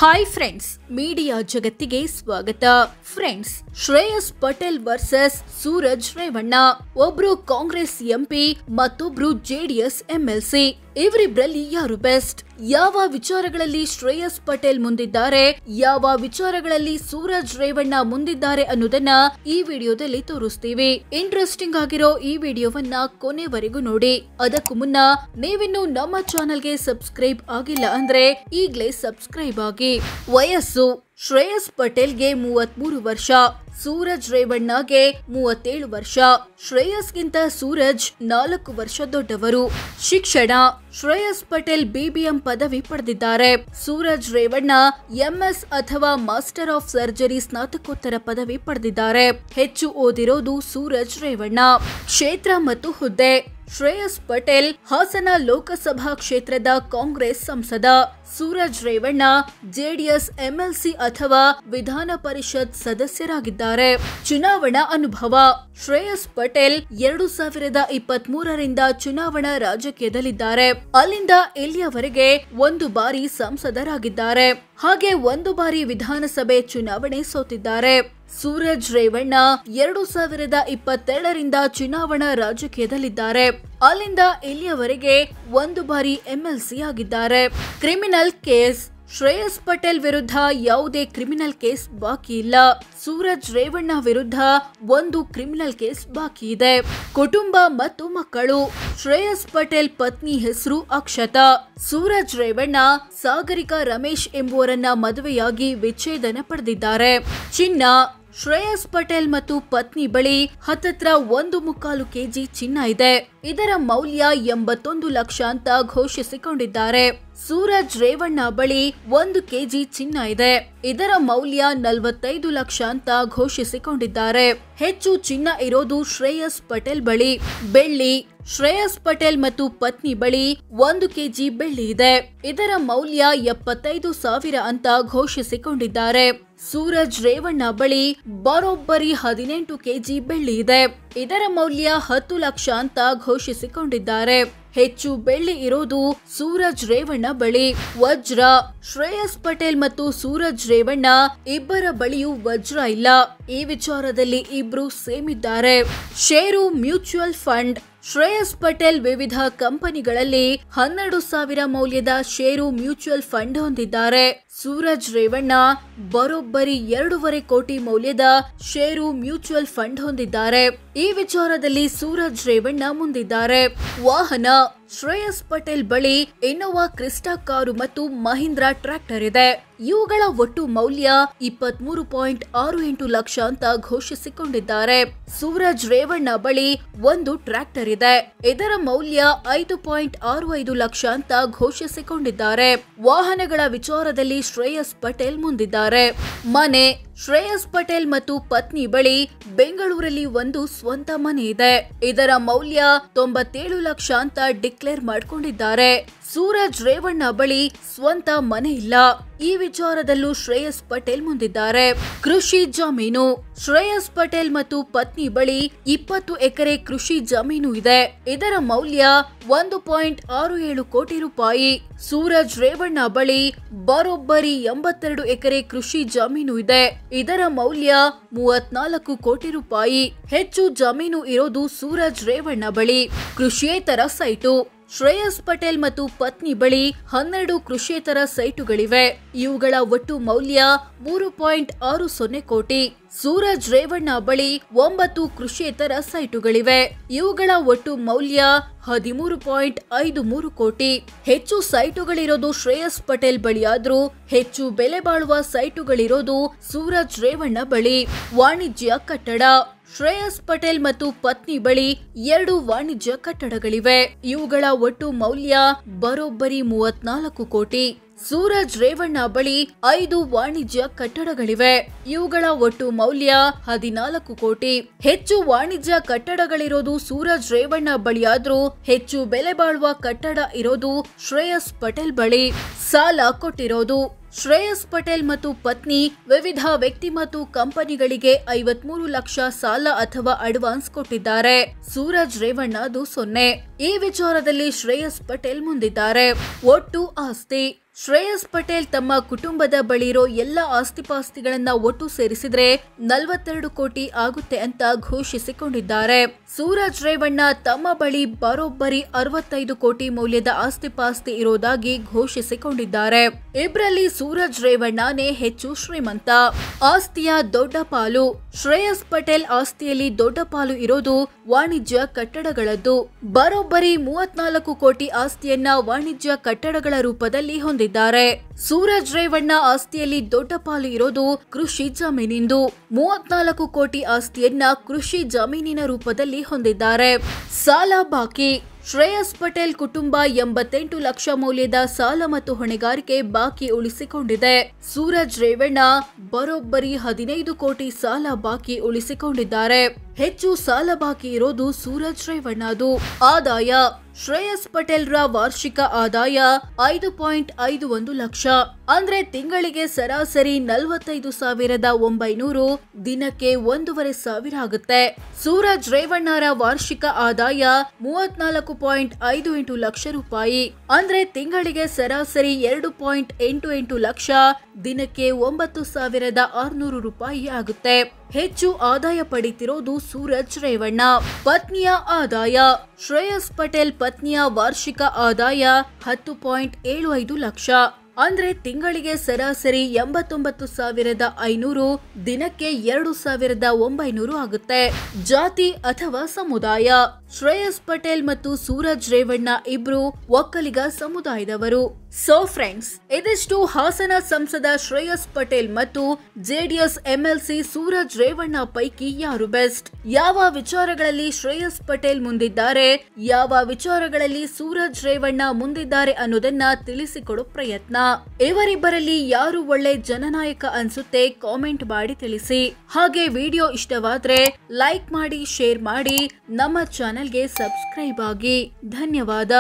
Hi friends, media ಜಗತ್ತಿಗೆ ಸ್ವಾಗತ. Friends, Shreyas Patel versus Suraj Revanna. ಒಬ್ರು ಕಾಂಗ್ರೆಸ್ ಎಂಪಿ, ಮತ್ತೊಬ್ರು ಜೆಡಿಎಸ್ ಎಂಎಲ್ಸಿ. ಇವರಿಬ್ರಲ್ಲಿ ಯಾರು ಬೆಸ್ಟ್? ಯಾವ ವಿಚಾರಗಳಲ್ಲಿ ಶ್ರೇಯಸ್ ಪಟೇಲ್ ಮುಂದಿದ್ದಾರೆ, ಯಾವ ವಿಚಾರಗಳಲ್ಲಿ ಸೂರಜ್ ರೇವಣ್ಣ ಮುಂದಿದ್ದಾರೆ ಅನ್ನೋದನ್ನ ಈ ವಿಡಿಯೋದಲ್ಲಿ ತೋರಿಸ್ತೀವಿ. ಇಂಟ್ರೆಸ್ಟಿಂಗ್ ಆಗಿರೋ ಈ ವಿಡಿಯೋವನ್ನ ಕೊನೆವರೆಗೂ ನೋಡಿ. ಅದಕ್ಕೂ ಮುನ್ನ ನೀವಿನ್ನು ನಮ್ಮ ಚಾನೆಲ್ಗೆ ಸಬ್ಸ್ಕ್ರೈಬ್ ಆಗಿಲ್ಲ ಅಂದ್ರೆ ಈಗ್ಲೇ ಸಬ್ಸ್ಕ್ರೈಬ್ ಆಗಿ. ವಯಸ್ಸು: ಶ್ರೇಯಸ್ ಪಟೇಲ್ಗೆ 33 ವರ್ಷ, ಸೂರಜ್ ರೇವಣ್ಣಗೆ 37 ವರ್ಷ. ಶ್ರೇಯಸ್ಗಿಂತ ಸೂರಜ್ 4 ವರ್ಷ ದೊಡ್ಡವರು. ಶಿಕ್ಷಣ: ಶ್ರೇಯಸ್ ಪಟೇಲ್ ಬಿಬಿಎಂ ಪದವಿ ಪಡೆದಿದ್ದಾರೆ. ಸೂರಜ್ ರೇವಣ್ಣ ಎಂಎಸ್ ಅಥವಾ ಮಾಸ್ಟರ್ ಆಫ್ ಸರ್ಜರಿ ಸ್ನಾತಕೋತ್ತರ ಪದವಿ ಪಡೆದಿದ್ದಾರೆ. ಹೆಚ್ಚು ಓದಿರೋದು ಸೂರಜ್ ರೇವಣ್ಣ. ಕ್ಷೇತ್ರ ಮತ್ತು ಹುದ್ದೆ: ಶ್ರೇಯಸ್ ಪಟೇಲ್ ಹಾಸನ ಲೋಕಸಭಾ ಕ್ಷೇತ್ರದ ಕಾಂಗ್ರೆಸ್ ಸಂಸದ. ಸೂರಜ್ ರೇವಣ್ಣ ಜೆಡಿಎಸ್ ಎಂಎಲ್ಸಿ ಅಥವಾ ವಿಧಾನ ಪರಿಷತ್ ಸದಸ್ಯರಾಗಿದ್ದಾರೆ. ಚುನಾವಣಾ ಅನುಭವ: ಶ್ರೇಯಸ್ ಪಟೇಲ್ 2023ರಿಂದ ಚುನಾವಣಾ ರಾಜಕೀಯದಲ್ಲಿದ್ದಾರೆ. ಅಲ್ಲಿಂದ ಇಲ್ಲಿಯವರೆಗೆ 1 ಬಾರಿ ಸಂಸದರಾಗಿದ್ದಾರೆ. ಹಾಗೆ 1 ಬಾರಿ ವಿಧಾನಸಭೆ ಚುನಾವಣೆ ಸೋತಿದ್ದಾರೆ. ಸೂರಜ್ ರೇವಣ್ಣ 2022ರಿಂದ ಚುನಾವಣಾ ರಾಜಕೀಯದಲ್ಲಿದ್ದಾರೆ. ಅಲ್ಲಿಂದ ಇಲ್ಲಿಯವರೆಗೆ 1 ಬಾರಿ ಎಂಎಲ್ಸಿ ಆಗಿದ್ದಾರೆ. ಕ್ರಿಮಿನಲ್ ಕೇಸ್: ಶ್ರೇಯಸ್ ಪಟೇಲ್ ವಿರುದ್ಧ ಯಾವುದೇ ಕ್ರಿಮಿನಲ್ ಕೇಸ್ ಬಾಕಿ ಇಲ್ಲ. ಸೂರಜ್ ರೇವಣ್ಣ ವಿರುದ್ಧ 1 ಕ್ರಿಮಿನಲ್ ಕೇಸ್ ಬಾಕಿ ಇದೆ. ಕುಟುಂಬ ಮತ್ತು ಮಕ್ಕಳು: ಶ್ರೇಯಸ್ ಪಟೇಲ್ ಪತ್ನಿ ಹೆಸರು ಅಕ್ಷತಾ. ಸೂರಜ್ ರೇವಣ್ಣ ಸಾಗರಿಕಾ ರಮೇಶ್ ಎಂಬುವರನ್ನ ಮದುವೆಯಾಗಿ ವಿಚ್ಛೇದನ ಪಡೆದಿದ್ದಾರೆ. ಚಿನ್ನ: ಶ್ರೇಯಸ್ ಪಟೇಲ್ ಮತ್ತು ಪತ್ನಿ ಬಳಿ ಹತ್ತತ್ರ 1.25 ಕೆಜಿ ಚಿನ್ನ ಇದೆ. ಇದರ ಮೌಲ್ಯ 81 ಲಕ್ಷ ಅಂತ ಘೋಷಿಸಿಕೊಂಡಿದ್ದಾರೆ. ಸೂರಜ್ ರೇವಣ್ಣ ಬಳಿ 1 ಕೆಜಿ ಚಿನ್ನ ಇದೆ. ಇದರ ಮೌಲ್ಯ 45 ಲಕ್ಷ ಅಂತ ಘೋಷಿಸಿಕೊಂಡಿದ್ದಾರೆ. ಹೆಚ್ಚು ಚಿನ್ನ ಇರೋದು ಶ್ರೇಯಸ್ ಪಟೇಲ್ ಬಳಿ. ಬೆಳ್ಳಿ: ಶ್ರೇಯಸ್ ಪಟೇಲ್ ಮತ್ತು ಪತ್ನಿ ಬಳಿ 1 ಕೆಜಿ ಬೆಳ್ಳಿ ಇದೆ. ಇದರ ಮೌಲ್ಯ 75,000 ಅಂತ ಘೋಷಿಸಿಕೊಂಡಿದ್ದಾರೆ. ಸೂರಜ್ ರೇವಣ್ಣ ಬಳಿ ಬರೋಬ್ಬರಿ 18 ಕೆಜಿ ಬೆಳ್ಳಿ ಇದೆ. ಇದರ ಮೌಲ್ಯ 10 ಲಕ್ಷ ಅಂತ ಘೋಷಿಸಿಕೊಂಡಿದ್ದಾರೆ. ಹೆಚ್ಚು ಬೆಳ್ಳಿ ಇರೋದು ಸೂರಜ್ ರೇವಣ್ಣ ಬಳಿ. ವಜ್ರ: ಶ್ರೇಯಸ್ ಪಟೇಲ್ ಮತ್ತು ಸೂರಜ್ ರೇವಣ್ಣ ಇಬ್ಬರ ಬಳಿಯೂ ವಜ್ರ ಇಲ್ಲ. ಈ ವಿಚಾರದಲ್ಲಿ ಇಬ್ರು ಸೇಮ್ ಇದ್ದಾರೆ. ಷೇರು ಮ್ಯೂಚುವಲ್ ಫಂಡ್: ಶ್ರೇಯಸ್ ಪಟೇಲ್ ವಿವಿಧ ಕಂಪನಿಗಳಲ್ಲಿ 12,000 ಮೌಲ್ಯದ ಷೇರು ಮ್ಯೂಚುವಲ್ ಫಂಡ್ ಹೊಂದಿದ್ದಾರೆ. ಸೂರಜ್ ರೇವಣ್ಣ ಬರೋಬ್ಬರಿ 2.5 ಕೋಟಿ ಮೌಲ್ಯದ ಷೇರು ಮ್ಯೂಚುವಲ್ ಫಂಡ್ ಹೊಂದಿದ್ದಾರೆ. ಈ ವಿಚಾರದಲ್ಲಿ ಸೂರಜ್ ರೇವಣ್ಣ ಮುಂದಿದ್ದಾರೆ. ವಾಹನ: ಶ್ರೇಯಸ್ ಪಟೇಲ್ ಬಳಿ ಇನ್ನೋವಾ ಕ್ರಿಸ್ಟಾ ಕಾರು ಮತ್ತು ಮಹೀಂದ್ರಾ ಟ್ರ್ಯಾಕ್ಟರ್ ಇದೆ. ಇವುಗಳ ಒಟ್ಟು ಮೌಲ್ಯ 23.68 ಲಕ್ಷ ಅಂತ ಘೋಷಿಸಿಕೊಂಡಿದ್ದಾರೆ. ಸೂರಜ್ ರೇವಣ್ಣ ಬಳಿ 1 ಟ್ರ್ಯಾಕ್ಟರ್ ಇದೆ. ಇದರ ಮೌಲ್ಯ 5.65 ಲಕ್ಷ ಅಂತ ಘೋಷಿಸಿಕೊಂಡಿದ್ದಾರೆ. ವಾಹನಗಳ ವಿಚಾರದಲ್ಲಿ ಶ್ರೇಯಸ್ ಪಟೇಲ್ ಮುಂದಿದ್ದಾರೆ. ಮನೆ: ಶ್ರೇಯಸ್ ಪಟೇಲ್ ಮತ್ತು ಪತ್ನಿ ಬಳಿ ಬೆಂಗಳೂರಲ್ಲಿ 1 ಸ್ವಂತ ಮನೆ ಇದೆ. ಇದರ ಮೌಲ್ಯ 97 ಲಕ್ಷ ಅಂತ ಡಿಕ್ಲೇರ್ ಮಾಡಿಕೊಂಡಿದ್ದಾರೆ. ಸೂರಜ್ ರೇವಣ್ಣ ಬಳಿ ಸ್ವಂತ ಮನೆ ಇಲ್ಲ. ಈ ವಿಚಾರದಲ್ಲೂ ಶ್ರೇಯಸ್ ಪಟೇಲ್ ಮುಂದಿದ್ದಾರೆ. ಕೃಷಿ ಜಮೀನು: ಶ್ರೇಯಸ್ ಪಟೇಲ್ ಮತ್ತು ಪತ್ನಿ ಬಳಿ 20 ಎಕರೆ ಕೃಷಿ ಜಮೀನು ಇದೆ. ಇದರ ಮೌಲ್ಯ 1.67 ಕೋಟಿ ರೂಪಾಯಿ. ಸೂರಜ್ ರೇವಣ್ಣ ಬಳಿ ಬರೋಬ್ಬರಿ 82 ಎಕರೆ ಕೃಷಿ ಜಮೀನು ಇದೆ. ಇದರ ಮೌಲ್ಯ 34 ಕೋಟಿ ರೂಪಾಯಿ. ಹೆಚ್ಚು ಜಮೀನು ಇರೋದು ಸೂರಜ್ ರೇವಣ್ಣ ಬಳಿ. ಕೃಷಿಯೇತರ ಸೈಟು: ಶ್ರೇಯಸ್ ಪಟೇಲ್ ಮತ್ತು ಪತ್ನಿ ಬಳಿ 12 ಕೃಷಿಯೇತರ ಸೈಟುಗಳಿವೆ. ಇವುಗಳ ಒಟ್ಟು ಮೌಲ್ಯ 3.60 ಕೋಟಿ. ಸೂರಜ್ ರೇವಣ್ಣ ಬಳಿ 9 ಕೃಷಿಯೇತರ ಸೈಟುಗಳಿವೆ. ಇವುಗಳ ಒಟ್ಟು ಮೌಲ್ಯ 13.53 ಕೋಟಿ. ಹೆಚ್ಚು ಸೈಟುಗಳಿರೋದು ಶ್ರೇಯಸ್ ಪಟೇಲ್ ಬಳಿಯಾದ್ರೂ ಹೆಚ್ಚು ಬೆಲೆ ಬಾಳುವ ಸೈಟುಗಳಿರೋದು ಸೂರಜ್ ರೇವಣ್ಣ ಬಳಿ. ವಾಣಿಜ್ಯ ಕಟ್ಟಡ: ಶ್ರೇಯಸ್ ಪಟೇಲ್ ಮತ್ತು ಪತ್ನಿ ಬಳಿ 2 ವಾಣಿಜ್ಯ ಕಟ್ಟಡಗಳಿವೆ. ಇವುಗಳ ಒಟ್ಟು ಮೌಲ್ಯ ಬರೋಬ್ಬರಿ 34 ಕೋಟಿ. ಸೂರಜ್ ರೇವಣ್ಣ ಬಳಿ 5 ವಾಣಿಜ್ಯ ಕಟ್ಟಡಗಳಿವೆ. ಇವುಗಳ ಒಟ್ಟು ಮೌಲ್ಯ 14 ಕೋಟಿ. ಹೆಚ್ಚು ವಾಣಿಜ್ಯ ಕಟ್ಟಡಗಳಿರೋದು ಸೂರಜ್ ರೇವಣ್ಣ ಬಳಿಯಾದ್ರೂ ಹೆಚ್ಚು ಬೆಲೆ ಬಾಳುವ ಕಟ್ಟಡ ಇರೋದು ಶ್ರೇಯಸ್ ಪಟೇಲ್ ಬಳಿ. ಸಾಲ ಕೊಟ್ಟಿರೋದು: ಶ್ರೇಯಸ್ ಪಟೇಲ್ ಮತ್ತು ಪತ್ನಿ ವಿವಿಧ ವ್ಯಕ್ತಿ ಮತ್ತು ಕಂಪನಿಗಳಿಗೆ 53 ಲಕ್ಷ ಸಾಲ ಅಥವಾ ಅಡ್ವಾನ್ಸ್ ಕೊಟ್ಟಿದ್ದಾರೆ. ಸೂರಜ್ ರೇವಣ್ಣ ಅದು 0. ಈ ವಿಚಾರದಲ್ಲಿ ಶ್ರೇಯಸ್ ಪಟೇಲ್ ಮುಂದಿದ್ದಾರೆ. ಒಟ್ಟು ಆಸ್ತಿ: ಶ್ರೇಯಸ್ ಪಟೇಲ್ ತಮ್ಮ ಕುಟುಂಬದ ಬಳಿ ಇರೋ ಎಲ್ಲ ಆಸ್ತಿಪಾಸ್ತಿಗಳನ್ನ ಒಟ್ಟು ಸೇರಿಸಿದ್ರೆ 42 ಕೋಟಿ ಆಗುತ್ತೆ ಅಂತ ಘೋಷಿಸಿಕೊಂಡಿದ್ದಾರೆ. ಸೂರಜ್ ರೇವಣ್ಣ ತಮ್ಮ ಬಳಿ ಬರೋಬ್ಬರಿ 65 ಕೋಟಿ ಮೌಲ್ಯದ ಆಸ್ತಿಪಾಸ್ತಿ ಇರೋದಾಗಿ ಘೋಷಿಸಿಕೊಂಡಿದ್ದಾರೆ. ಇಬ್ರಲ್ಲಿ ಸೂರಜ್ ರೇವಣ್ಣನೇ ಹೆಚ್ಚು ಶ್ರೀಮಂತ. ಆಸ್ತಿಯ ದೊಡ್ಡ ಪಾಲು ಶ್ರೇಯಸ್ ಪಟೇಲ್ ಆಸ್ತಿಯಲ್ಲಿ ದೊಡ್ಡ ಪಾಲು ಇರೋದು ವಾಣಿಜ್ಯ ಕಟ್ಟಡಗಳದ್ದು. ಬರೋಬ್ಬರಿ 34 ಕೋಟಿ ಆಸ್ತಿಯನ್ನ ವಾಣಿಜ್ಯ ಕಟ್ಟಡಗಳ ರೂಪದಲ್ಲಿ ಹೊಂದಿದ್ದಾರೆ. ಸೂರಜ್ ರೇವಣ್ಣ ಆಸ್ತಿಯಲ್ಲಿ ದೊಡ್ಡ ಪಾಲು ಇರೋದು ಕೃಷಿ ಜಮೀನಿಂದು. 34 ಕೋಟಿ ಆಸ್ತಿಯನ್ನ ಕೃಷಿ ಜಮೀನಿನ ರೂಪದಲ್ಲಿ ಹೊಂದಿದ್ದಾರೆ. ಸಾಲ ಬಾಕಿ ಶ್ರೇಯಸ್ ಪಟೇಲ್ ಕುಟುಂಬ 88 ಲಕ್ಷ ಮೌಲ್ಯದ ಸಾಲ ಮತ್ತು ಹೊಣೆಗಾರಿಕೆ ಬಾಕಿ ಉಳಿಸಿಕೊಂಡಿದೆ. ಸೂರಜ್ ರೇವಣ್ಣ ಬರೋಬ್ಬರಿ 15 ಕೋಟಿ ಸಾಲ ಬಾಕಿ ಉಳಿಸಿಕೊಂಡಿದ್ದಾರೆ. ಹೆಚ್ಚು ಸಾಲ ಬಾಕಿ ಇರೋದು ಸೂರಜ್ ರೇವಣ್ಣದು. ಆದಾಯ ಶ್ರೇಯಸ್ ಪಟೇಲ್ ರ ವಾರ್ಷಿಕ ಆದಾಯ 5.51 ಲಕ್ಷ, ಅಂದ್ರೆ ತಿಂಗಳಿಗೆ ಸರಾಸರಿ 45,900, ದಿನಕ್ಕೆ 1,500 ಆಗುತ್ತೆ. ಸೂರಜ್ ರೇವಣ್ಣರ ವಾರ್ಷಿಕ ಆದಾಯ 34.58 ಲಕ್ಷ ರೂಪಾಯಿ, ಅಂದ್ರೆ ತಿಂಗಳಿಗೆ ಸರಾಸರಿ 2.88 ಲಕ್ಷ, ದಿನಕ್ಕೆ 9,600 ರೂಪಾಯಿ ಆಗುತ್ತೆ. ಹೆಚ್ಚು ಆದಾಯ ಪಡೆಯುತ್ತಿರೋದು ಸೂರಜ್ ರೇವಣ್ಣ. ಪತ್ನಿಯ ಆದಾಯ ಶ್ರೇಯಸ್ ಪಟೇಲ್ ಪತ್ನಿಯ ವಾರ್ಷಿಕ ಆದಾಯ 10.75 ಲಕ್ಷ, ಅಂದ್ರೆ ತಿಂಗಳಿಗೆ ಸರಾಸರಿ 89,500, ದಿನಕ್ಕೆ 2,900 ಆಗುತ್ತೆ. ಜಾತಿ ಅಥವಾ ಸಮುದಾಯ ಶ್ರೇಯಸ್ ಪಟೇಲ್ ಮತ್ತು ಸೂರಜ್ ರೇವಣ್ಣ ಇಬ್ರು ಒಕ್ಕಲಿಗ ಸಮುದಾಯದವರು. ಸೊ ಫ್ರೆಂಡ್ಸ್, ಇದಿಷ್ಟು ಹಾಸನ ಸಂಸದ ಶ್ರೇಯಸ್ ಪಟೇಲ್ ಮತ್ತು ಜೆಡಿಎಸ್ ಎಂಎಲ್ಸಿ ಸೂರಜ್ ರೇವಣ್ಣ ಪೈಕಿ ಯಾರು ಬೆಸ್ಟ್, ಯಾವ ವಿಚಾರಗಳಲ್ಲಿ ಶ್ರೇಯಸ್ ಪಟೇಲ್ ಮುಂದಿದ್ದಾರೆ, ಯಾವ ವಿಚಾರಗಳಲ್ಲಿ ಸೂರಜ್ ರೇವಣ್ಣ ಮುಂದಿದ್ದಾರೆ ಅನ್ನೋದನ್ನ ತಿಳಿಸಿಕೊಡೋ ಪ್ರಯತ್ನ. ಇವರಿಬ್ಬರಲ್ಲಿ ಯಾರು ಒಳ್ಳೆ ಜನನಾಯಕ ಅನ್ಸುತ್ತೆ ಕಾಮೆಂಟ್ ಮಾಡಿ ತಿಳಿಸಿ. ಹಾಗೆ ವಿಡಿಯೋ ಇಷ್ಟವಾದ್ರೆ ಲೈಕ್ ಮಾಡಿ, ಶೇರ್ ಮಾಡಿ, ನಮ್ಮ ಚಾನೆಲ್ಗೆ ಸಬ್ಸ್ಕ್ರೈಬ್ ಆಗಿ. ಧನ್ಯವಾದ.